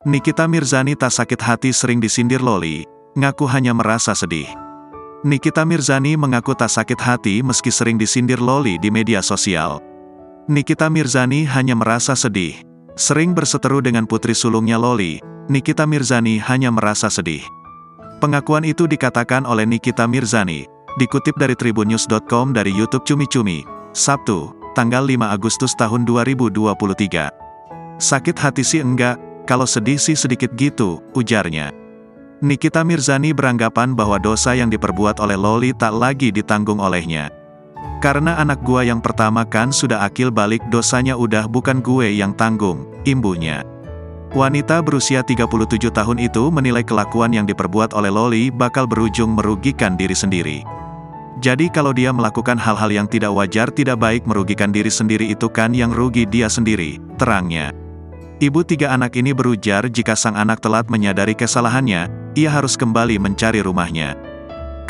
Nikita Mirzani tak sakit hati sering disindir Loli, ngaku hanya merasa sedih. Nikita Mirzani mengaku tak sakit hati meski sering disindir Loli di media sosial. Nikita Mirzani hanya merasa sedih. Sering berseteru dengan putri sulungnya Loli, Nikita Mirzani hanya merasa sedih. Pengakuan itu dikatakan oleh Nikita Mirzani, dikutip dari tribunnews.com dari YouTube Cumi Cumi, Sabtu, tanggal 5 Agustus tahun 2023. Sakit hati sih enggak, kalau sedih sih sedikit gitu, ujarnya. Nikita Mirzani beranggapan bahwa dosa yang diperbuat oleh Loli tak lagi ditanggung olehnya. Karena anak gua yang pertama kan sudah akil balik, dosanya udah bukan gue yang tanggung, imbuhnya. Wanita berusia 37 tahun itu menilai kelakuan yang diperbuat oleh Loli bakal berujung merugikan diri sendiri. Jadi kalau dia melakukan hal-hal yang tidak wajar, tidak baik, merugikan diri sendiri, itu kan yang rugi dia sendiri, terangnya. Ibu 3 anak ini berujar jika sang anak telat menyadari kesalahannya, ia harus kembali mencari rumahnya.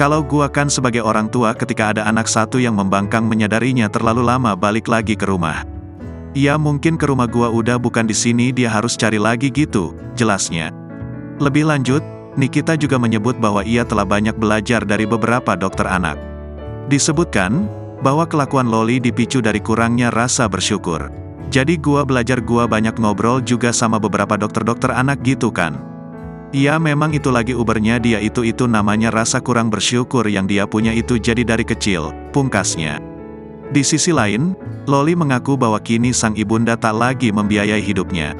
Kalau gua kan sebagai orang tua, ketika ada anak satu yang membangkang menyadarinya terlalu lama balik lagi ke rumah. Ya mungkin ke rumah gua udah bukan di sini, dia harus cari lagi gitu, jelasnya. Lebih lanjut, Nikita juga menyebut bahwa ia telah banyak belajar dari beberapa dokter anak. Disebutkan bahwa kelakuan Loli dipicu dari kurangnya rasa bersyukur. Jadi gua belajar, gua banyak ngobrol juga sama beberapa dokter-dokter anak gitu kan. Ya memang itu lagi ubernya dia, itu namanya rasa kurang bersyukur yang dia punya itu jadi dari kecil, pungkasnya. Di sisi lain, Loli mengaku bahwa kini sang ibunda tak lagi membiayai hidupnya.